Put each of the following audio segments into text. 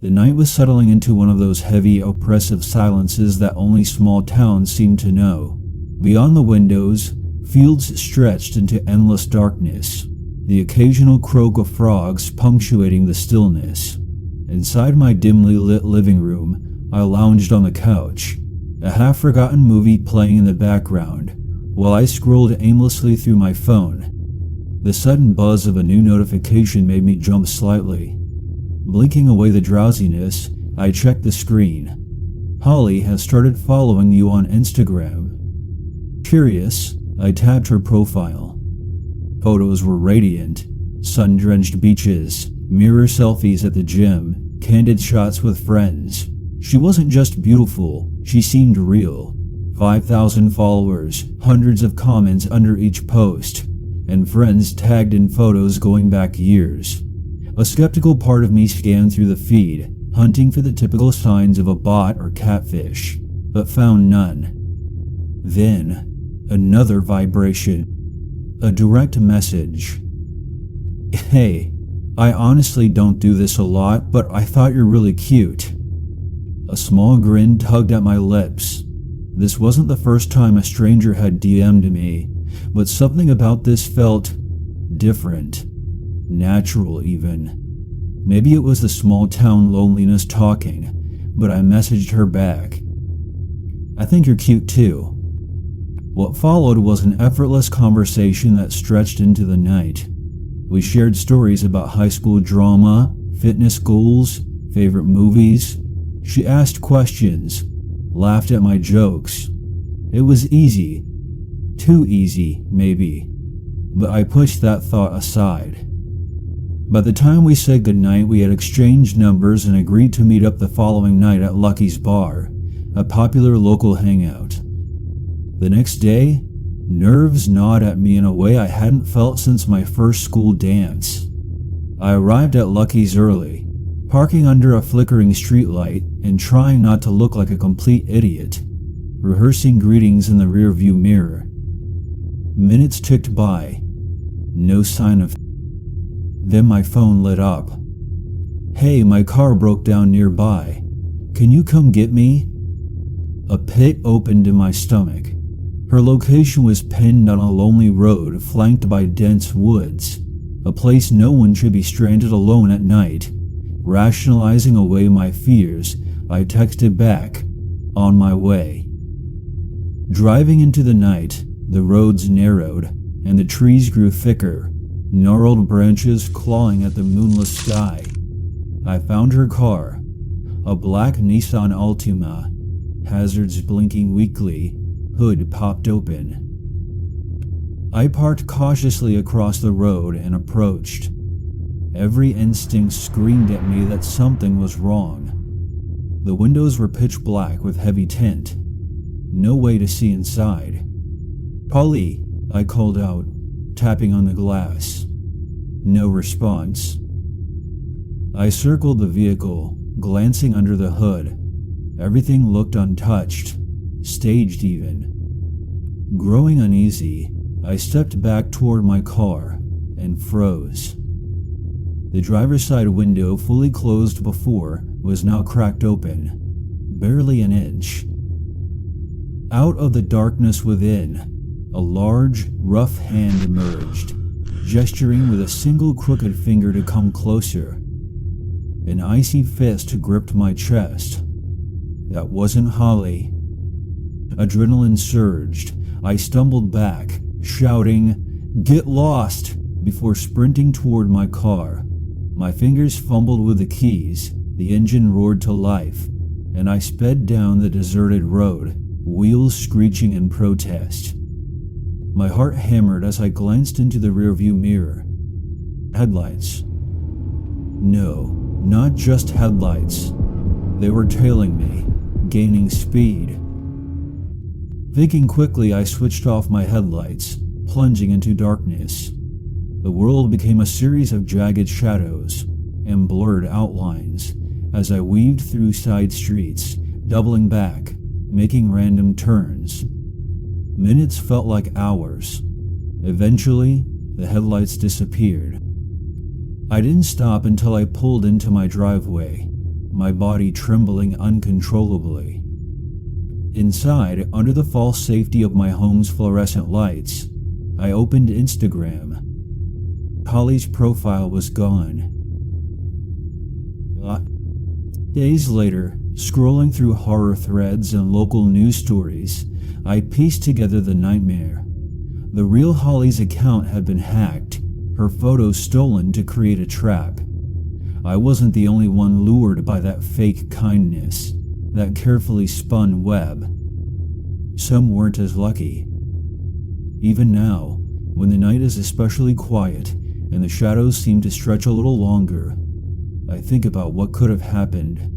The night was settling into one of those heavy, oppressive silences that only small towns seem to know. Beyond the windows, fields stretched into endless darkness, the occasional croak of frogs punctuating the stillness. Inside my dimly lit living room, I lounged on the couch, a half-forgotten movie playing in the background, while I scrolled aimlessly through my phone. The sudden buzz of a new notification made me jump slightly. Blinking away the drowsiness, I checked the screen. Holly has started following you on Instagram. Curious, I tapped her profile. Photos were radiant. Sun-drenched beaches, mirror selfies at the gym, candid shots with friends. She wasn't just beautiful, she seemed real. 5,000 followers, hundreds of comments under each post, and friends tagged in photos going back years. A skeptical part of me scanned through the feed, hunting for the typical signs of a bot or catfish, but found none. Then, another vibration. A direct message. "Hey, I honestly don't do this a lot, but I thought you're really cute." A small grin tugged at my lips. This wasn't the first time a stranger had DM'd me, but something about this felt different. Natural, even. Maybe it was the small town loneliness talking, but I messaged her back. "I think you're cute too." What followed was an effortless conversation that stretched into the night. We shared stories about high school drama, fitness goals, favorite movies. She asked questions, laughed at my jokes. It was easy. Too easy, maybe. But I pushed that thought aside. By the time we said goodnight, we had exchanged numbers and agreed to meet up the following night at Lucky's Bar, a popular local hangout. The next day, nerves gnawed at me in a way I hadn't felt since my first school dance. I arrived at Lucky's early, parking under a flickering streetlight and trying not to look like a complete idiot, rehearsing greetings in the rearview mirror. Minutes ticked by. No sign of. Then my phone lit up. "Hey, my car broke down nearby. Can you come get me?" A pit opened in my stomach. Her location was pinned on a lonely road flanked by dense woods, a place no one should be stranded alone at night. Rationalizing away my fears, I texted back, "On my way." Driving into the night, the roads narrowed, and the trees grew thicker, gnarled branches clawing at the moonless sky. I found her car, a black Nissan Altima, hazards blinking weakly, hood popped open. I parked cautiously across the road and approached. Every instinct screamed at me that something was wrong. The windows were pitch black with heavy tint. No way to see inside. "Polly," I called out, tapping on the glass. No response. I circled the vehicle, glancing under the hood. Everything looked untouched, staged even. Growing uneasy, I stepped back toward my car and froze. The driver's side window, fully closed before, was now cracked open, barely an inch. Out of the darkness within, a large, rough hand emerged, gesturing with a single crooked finger to come closer. An icy fist gripped my chest. That wasn't Holly. Adrenaline surged. I stumbled back, shouting, "Get lost!" before sprinting toward my car. My fingers fumbled with the keys, the engine roared to life, and I sped down the deserted road, wheels screeching in protest. My heart hammered as I glanced into the rearview mirror. Headlights. No, not just headlights. They were tailing me, gaining speed. Thinking quickly, I switched off my headlights, plunging into darkness. The world became a series of jagged shadows and blurred outlines as I weaved through side streets, doubling back, making random turns. Minutes felt like hours. Eventually, the headlights disappeared. I didn't stop until I pulled into my driveway, my body trembling uncontrollably. Inside, under the false safety of my home's fluorescent lights, I opened Instagram. Holly's profile was gone. Days later, scrolling through horror threads and local news stories, I pieced together the nightmare. The real Holly's account had been hacked, her photos stolen to create a trap. I wasn't the only one lured by that fake kindness, that carefully spun web. Some weren't as lucky. Even now, when the night is especially quiet and the shadows seem to stretch a little longer, I think about what could have happened.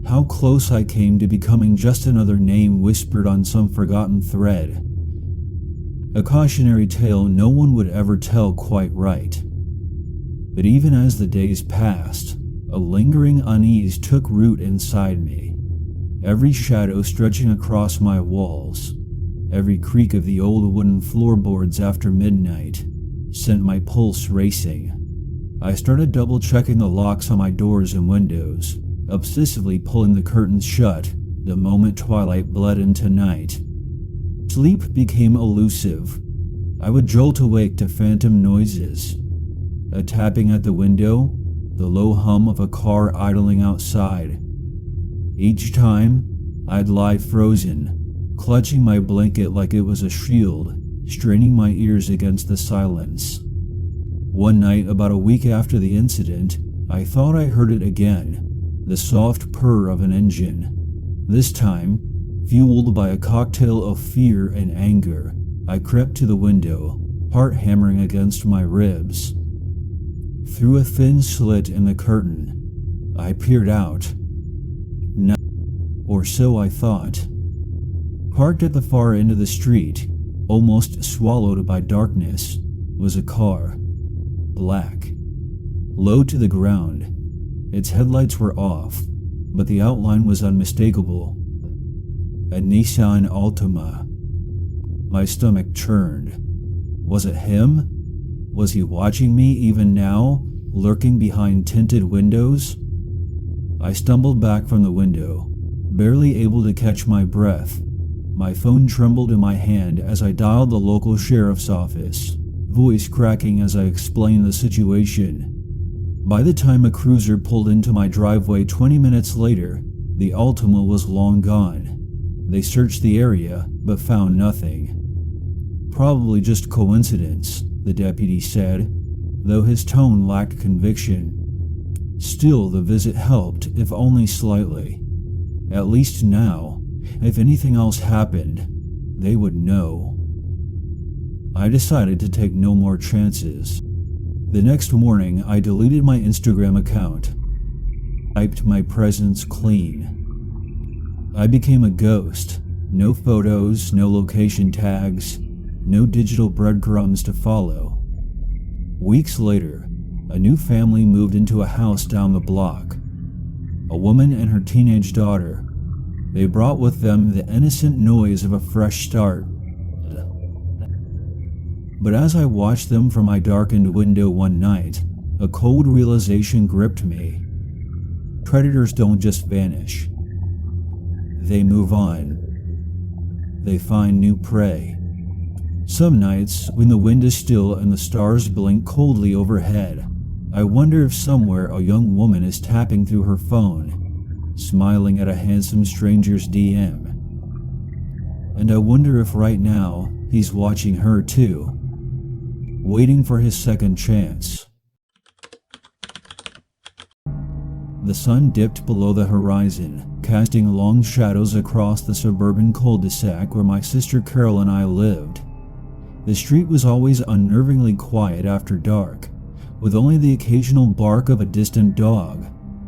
How close I came to becoming just another name whispered on some forgotten thread. A cautionary tale no one would ever tell quite right. But even as the days passed, a lingering unease took root inside me. Every shadow stretching across my walls, every creak of the old wooden floorboards after midnight, sent my pulse racing. I started double-checking the locks on my doors and windows, obsessively pulling the curtains shut the moment twilight bled into night. Sleep became elusive. I would jolt awake to phantom noises. A tapping at the window, the low hum of a car idling outside. Each time, I'd lie frozen, clutching my blanket like it was a shield, straining my ears against the silence. One night, about a week after the incident, I thought I heard it again, the soft purr of an engine. This time, fueled by a cocktail of fear and anger, I crept to the window, heart hammering against my ribs. Through a thin slit in the curtain, I peered out. Or so I thought. Parked at the far end of the street, almost swallowed by darkness, was a car. Black. Low to the ground. Its headlights were off, but the outline was unmistakable. A Nissan Altima. My stomach churned. Was it him? Was he watching me even now, lurking behind tinted windows? I stumbled back from the window, barely able to catch my breath. My phone trembled in my hand as I dialed the local sheriff's office, voice cracking as I explained the situation. By the time a cruiser pulled into my driveway 20 minutes later, the Altima was long gone. They searched the area, but found nothing. Probably just coincidence, the deputy said, though his tone lacked conviction. Still, the visit helped, if only slightly. At least now, if anything else happened, they would know. I decided to take no more chances. The next morning, I deleted my Instagram account, wiped my presence clean. I became a ghost. No photos, no location tags, no digital breadcrumbs to follow. Weeks later, a new family moved into a house down the block. A woman and her teenage daughter. They brought with them the innocent noise of a fresh start. But as I watched them from my darkened window one night, a cold realization gripped me. Predators don't just vanish. They move on. They find new prey. Some nights, when the wind is still and the stars blink coldly overhead, I wonder if somewhere a young woman is tapping through her phone, smiling at a handsome stranger's DM. And I wonder if right now he's watching her too, waiting for his second chance. The sun dipped below the horizon, casting long shadows across the suburban cul-de-sac where my sister Carol and I lived. The street was always unnervingly quiet after dark, with only the occasional bark of a distant dog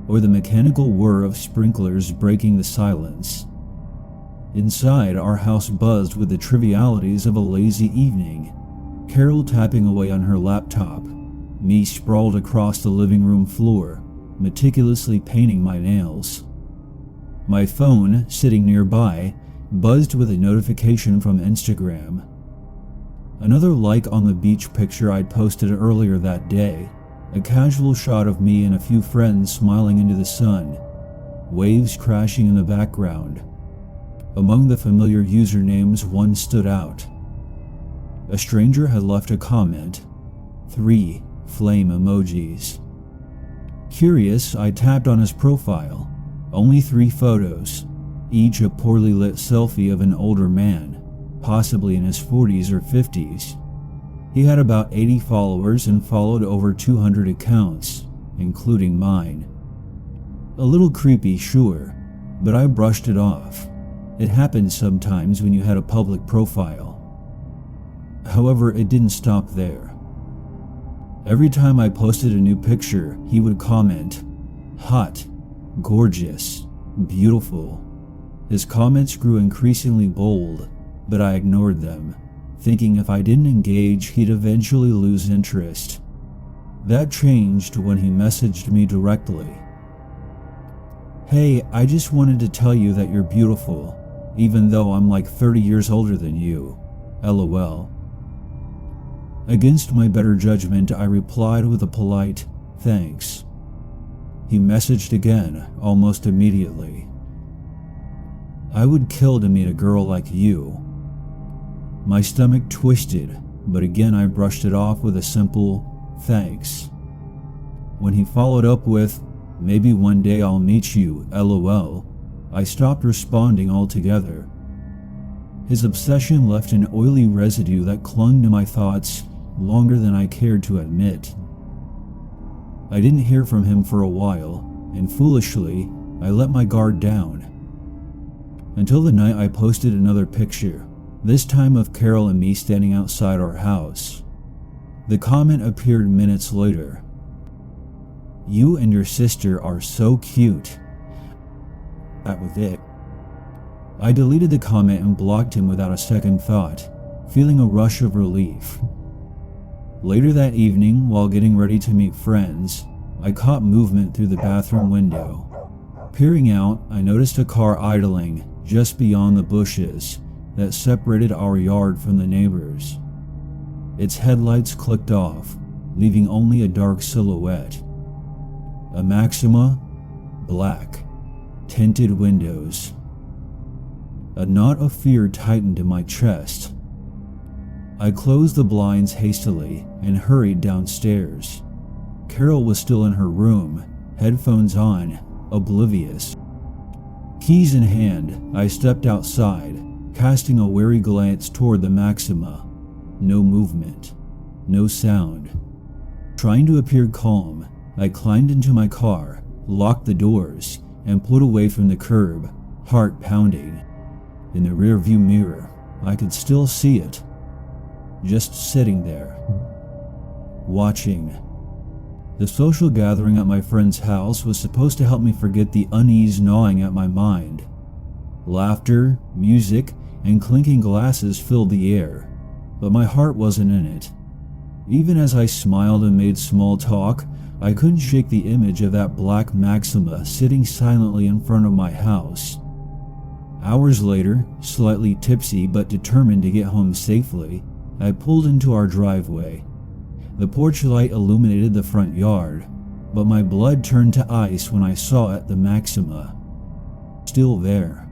or the mechanical whir of sprinklers breaking the silence. Inside, our house buzzed with the trivialities of a lazy evening. Carol tapping away on her laptop, me sprawled across the living room floor, meticulously painting my nails. My phone, sitting nearby, buzzed with a notification from Instagram. Another like on the beach picture I'd posted earlier that day, A casual shot of me and a few friends smiling into the sun, waves crashing in the background. Among the familiar usernames, one stood out. A stranger had left a comment, 3 flame emojis. Curious, I tapped on his profile. Only 3 photos, each a poorly lit selfie of an older man, possibly in his 40s or 50s. He had about 80 followers and followed over 200 accounts, including mine. A little creepy, sure, but I brushed it off. It happens sometimes when you had a public profile. However, it didn't stop there. Every time I posted a new picture, he would comment, "Hot, gorgeous, beautiful." His comments grew increasingly bold, but I ignored them, thinking if I didn't engage, he'd eventually lose interest. That changed when he messaged me directly. "Hey, I just wanted to tell you that you're beautiful, even though I'm like 30 years older than you. LOL." Against my better judgment, I replied with a polite, "Thanks." He messaged again, almost immediately. "I would kill to meet a girl like you." My stomach twisted, but again I brushed it off with a simple, "Thanks." When he followed up with, "Maybe one day I'll meet you, LOL," I stopped responding altogether. His obsession left an oily residue that clung to my thoughts longer than I cared to admit. I didn't hear from him for a while, and foolishly, I let my guard down. Until the night I posted another picture, this time of Carol and me standing outside our house. The comment appeared minutes later. "You and your sister are so cute." That was it. I deleted the comment and blocked him without a second thought, feeling a rush of relief. Later that evening, while getting ready to meet friends, I caught movement through the bathroom window. Peering out, I noticed a car idling just beyond the bushes that separated our yard from the neighbors. Its headlights clicked off, leaving only a dark silhouette. A Maxima, black, tinted windows. A knot of fear tightened in my chest. I closed the blinds hastily and hurried downstairs. Carol was still in her room, headphones on, oblivious. Keys in hand, I stepped outside, casting a wary glance toward the Maxima. No movement, no sound. Trying to appear calm, I climbed into my car, locked the doors, and pulled away from the curb, heart pounding. In the rearview mirror, I could still see it. Just sitting there, watching. The social gathering at my friend's house was supposed to help me forget the unease gnawing at my mind. Laughter, music, and clinking glasses filled the air, but my heart wasn't in it. Even as I smiled and made small talk, I couldn't shake the image of that black Maxima sitting silently in front of my house. Hours later, slightly tipsy but determined to get home safely, I pulled into our driveway. The porch light illuminated the front yard, but my blood turned to ice when I saw it, the Maxima. Still there.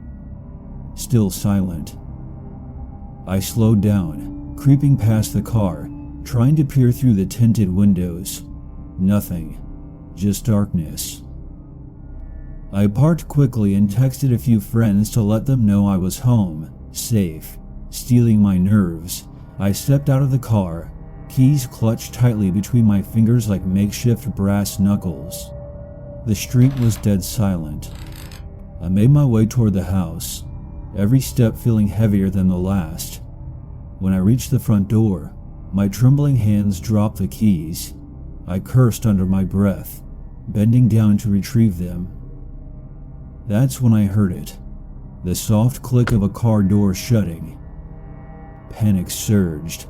Still silent. I slowed down, creeping past the car, trying to peer through the tinted windows. Nothing. Just darkness. I parked quickly and texted a few friends to let them know I was home, safe. Stealing my nerves, I stepped out of the car, keys clutched tightly between my fingers like makeshift brass knuckles. The street was dead silent. I made my way toward the house, every step feeling heavier than the last. When I reached the front door, my trembling hands dropped the keys. I cursed under my breath, bending down to retrieve them. That's when I heard it, the soft click of a car door shutting. Panic surged.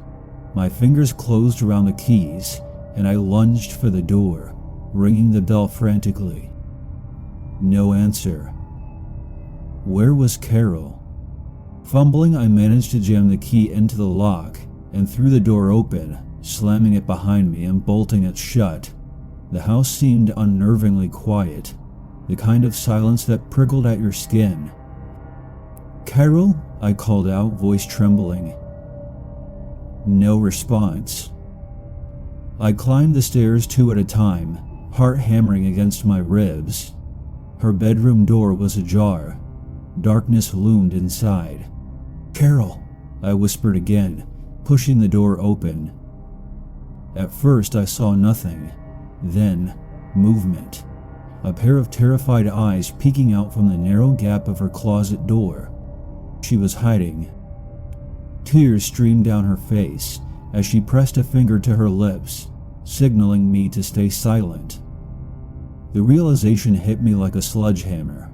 My fingers closed around the keys, and I lunged for the door, ringing the bell frantically. No answer. Where was Carol? Fumbling, I managed to jam the key into the lock and threw the door open, slamming it behind me and bolting it shut. The house seemed unnervingly quiet, the kind of silence that prickled at your skin. "Carol?" I called out, voice trembling. No response. I climbed the stairs 2 at a time, heart hammering against my ribs. Her bedroom door was ajar. Darkness loomed inside. "Carol," I whispered again, pushing the door open. At first I saw nothing, then movement. A pair of terrified eyes peeking out from the narrow gap of her closet door. She was hiding. Tears streamed down her face as she pressed a finger to her lips, signaling me to stay silent. The realization hit me like a sledgehammer.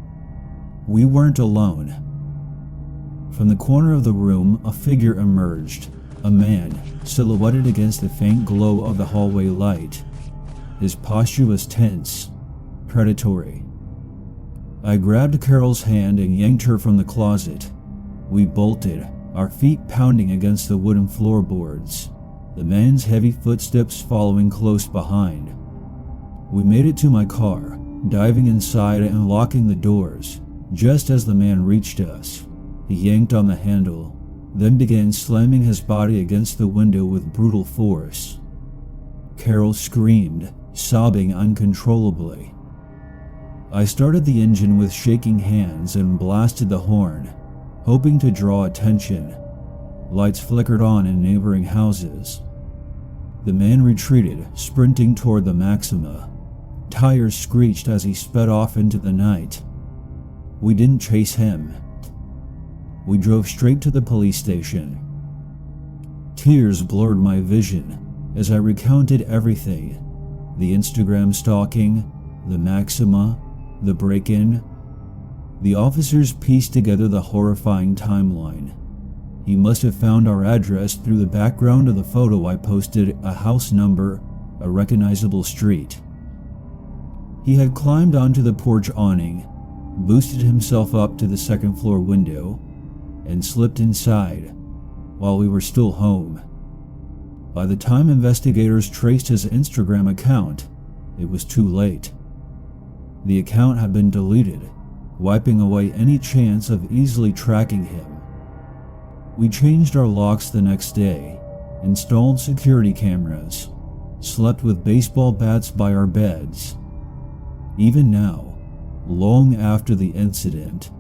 We weren't alone. From the corner of the room, a figure emerged, a man silhouetted against the faint glow of the hallway light. His posture was tense, predatory. I grabbed Carol's hand and yanked her from the closet. We bolted, our feet pounding against the wooden floorboards, the man's heavy footsteps following close behind. We made it to my car, diving inside and locking the doors. Just as the man reached us, he yanked on the handle, then began slamming his body against the window with brutal force. Carol screamed, sobbing uncontrollably. I started the engine with shaking hands and blasted the horn, hoping to draw attention. Lights flickered on in neighboring houses. The man retreated, sprinting toward the Maxima. Tires screeched as he sped off into the night. We didn't chase him. We drove straight to the police station. Tears blurred my vision as I recounted everything: the Instagram stalking, the Maxima, the break-in. The officers pieced together the horrifying timeline. He must have found our address through the background of the photo I posted, a house number, a recognizable street. He had climbed onto the porch awning, boosted himself up to the second-floor window, and slipped inside while we were still home. By the time investigators traced his Instagram account, it was too late. The account had been deleted, wiping away any chance of easily tracking him. We changed our locks the next day, installed security cameras, slept with baseball bats by our beds. Even now, long after the incident,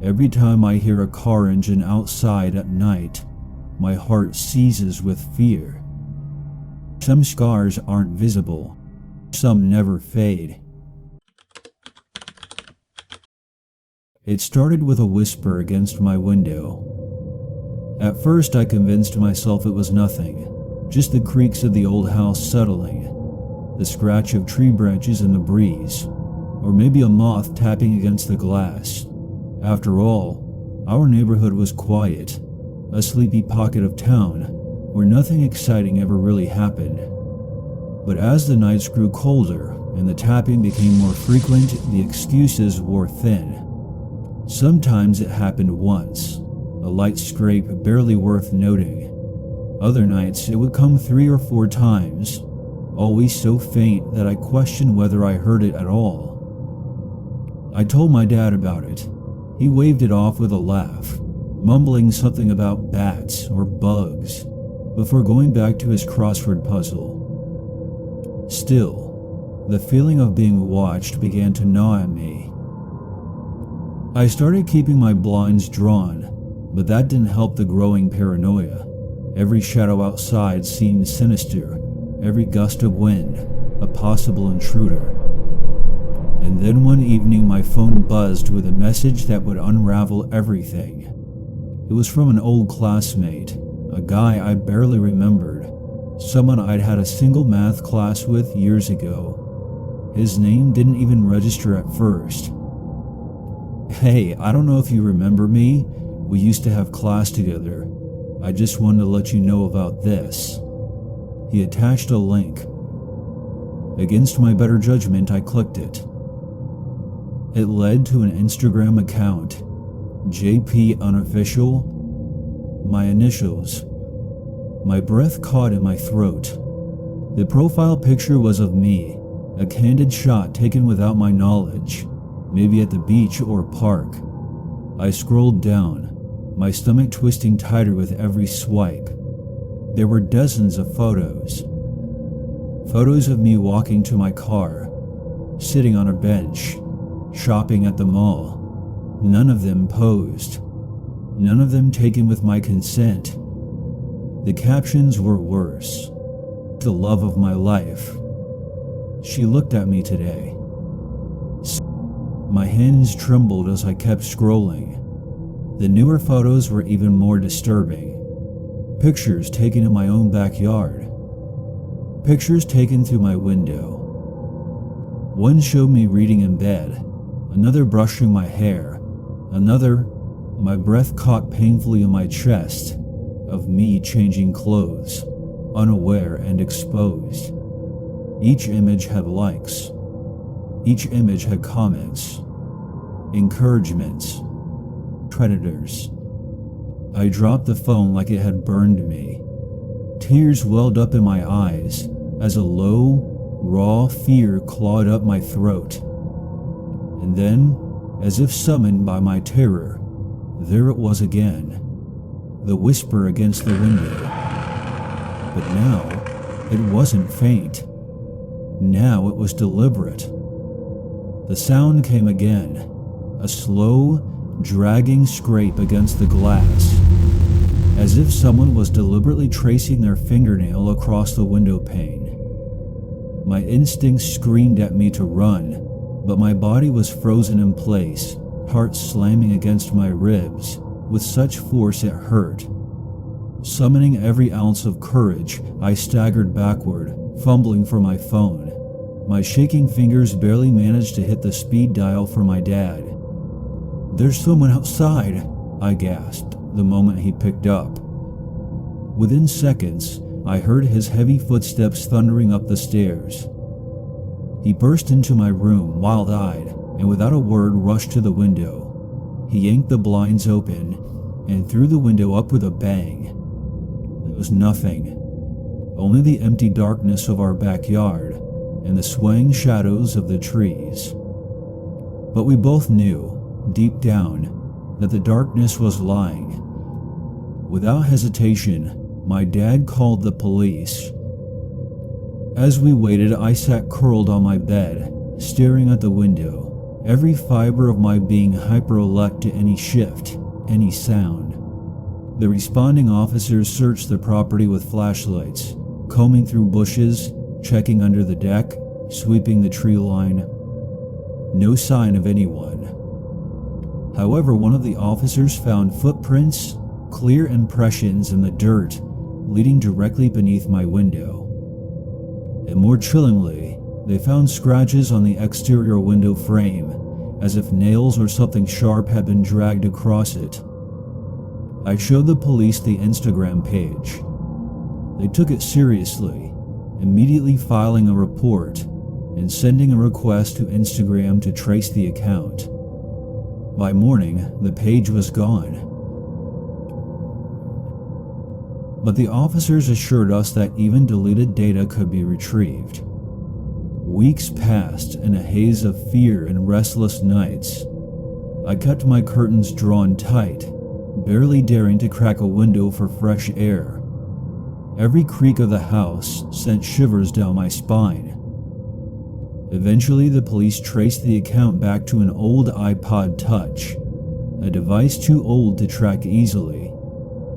every time I hear a car engine outside at night, my heart seizes with fear. Some scars aren't visible, some never fade. It started with a whisper against my window. At first I convinced myself it was nothing, just the creaks of the old house settling, the scratch of tree branches in the breeze, or maybe a moth tapping against the glass. After all, our neighborhood was quiet, a sleepy pocket of town where nothing exciting ever really happened. But as the nights grew colder and the tapping became more frequent, the excuses wore thin. Sometimes it happened once, a light scrape barely worth noting. Other nights it would come 3 or 4 times, always so faint that I questioned whether I heard it at all. I told my dad about it. He waved it off with a laugh, mumbling something about bats or bugs, before going back to his crossword puzzle. Still, the feeling of being watched began to gnaw at me. I started keeping my blinds drawn, but that didn't help the growing paranoia. Every shadow outside seemed sinister, every gust of wind a possible intruder. And then one evening my phone buzzed with a message that would unravel everything. It was from an old classmate, a guy I barely remembered, someone I'd had a single math class with years ago. His name didn't even register at first. "Hey, I don't know if you remember me. We used to have class together. I just wanted to let you know about this." He attached a link. Against my better judgment, I clicked it. It led to an Instagram account, JP Unofficial, my initials. My breath caught in my throat. The profile picture was of me, A candid shot taken without my knowledge, maybe at the beach or park. I scrolled down, my stomach twisting tighter with every swipe. There were dozens of photos. Photos of me walking to my car, sitting on a bench, shopping at the mall. None of them posed. None of them taken with my consent. The captions were worse. The love of my life. She looked at me today. My hands trembled as I kept scrolling. The newer photos were even more disturbing. Pictures taken in my own backyard. Pictures taken through my window. One showed me reading in bed, another brushing my hair, another, my breath caught painfully in my chest, of me changing clothes, unaware and exposed. Each image had likes. Each image had comments, encouragements, predators. I dropped the phone like it had burned me. Tears welled up in my eyes as a low, raw fear clawed up my throat. And then, as if summoned by my terror, there it was again, the whisper against the window. But now, it wasn't faint. Now it was deliberate. The sound came again, a slow, dragging scrape against the glass, as if someone was deliberately tracing their fingernail across the window pane. My instincts screamed at me to run, but my body was frozen in place, heart slamming against my ribs with such force it hurt. Summoning every ounce of courage, I staggered backward, fumbling for my phone. My shaking fingers barely managed to hit the speed dial for my dad. "There's someone outside," I gasped the moment he picked up. Within seconds, I heard his heavy footsteps thundering up the stairs. He burst into my room, wild-eyed, and without a word rushed to the window. He yanked the blinds open and threw the window up with a bang. There was nothing, only the empty darkness of our backyard and the swaying shadows of the trees. But we both knew, deep down, that the darkness was lying. Without hesitation, my dad called the police. As we waited, I sat curled on my bed, staring at the window, every fiber of my being hyper-alert to any shift, any sound. The responding officers searched the property with flashlights, combing through bushes, checking under the deck, sweeping the tree line. No sign of anyone. However, one of the officers found footprints, clear impressions in the dirt, leading directly beneath my window. And more chillingly, they found scratches on the exterior window frame, as if nails or something sharp had been dragged across it. I showed the police the Instagram page. They took it seriously, immediately filing a report and sending a request to Instagram to trace the account. By morning, the page was gone. But the officers assured us that even deleted data could be retrieved. Weeks passed in a haze of fear and restless nights. I kept my curtains drawn tight, barely daring to crack a window for fresh air. Every creak of the house sent shivers down my spine. Eventually, the police traced the account back to an old iPod Touch, a device too old to track easily.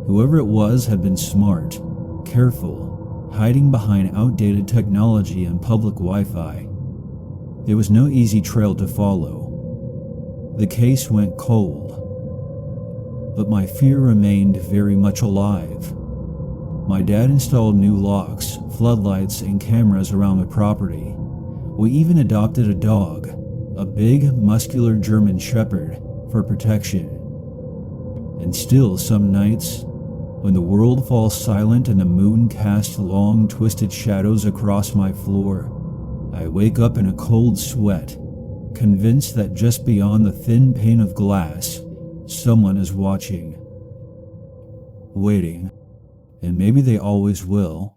Whoever it was had been smart, careful, hiding behind outdated technology and public Wi-Fi. There was no easy trail to follow. The case went cold. But my fear remained very much alive. My dad installed new locks, floodlights, and cameras around the property. We even adopted a dog, a big, muscular German Shepherd, for protection. And still, some nights, when the world falls silent and the moon casts long, twisted shadows across my floor, I wake up in a cold sweat, convinced that just beyond the thin pane of glass, someone is watching. Waiting. And maybe they always will.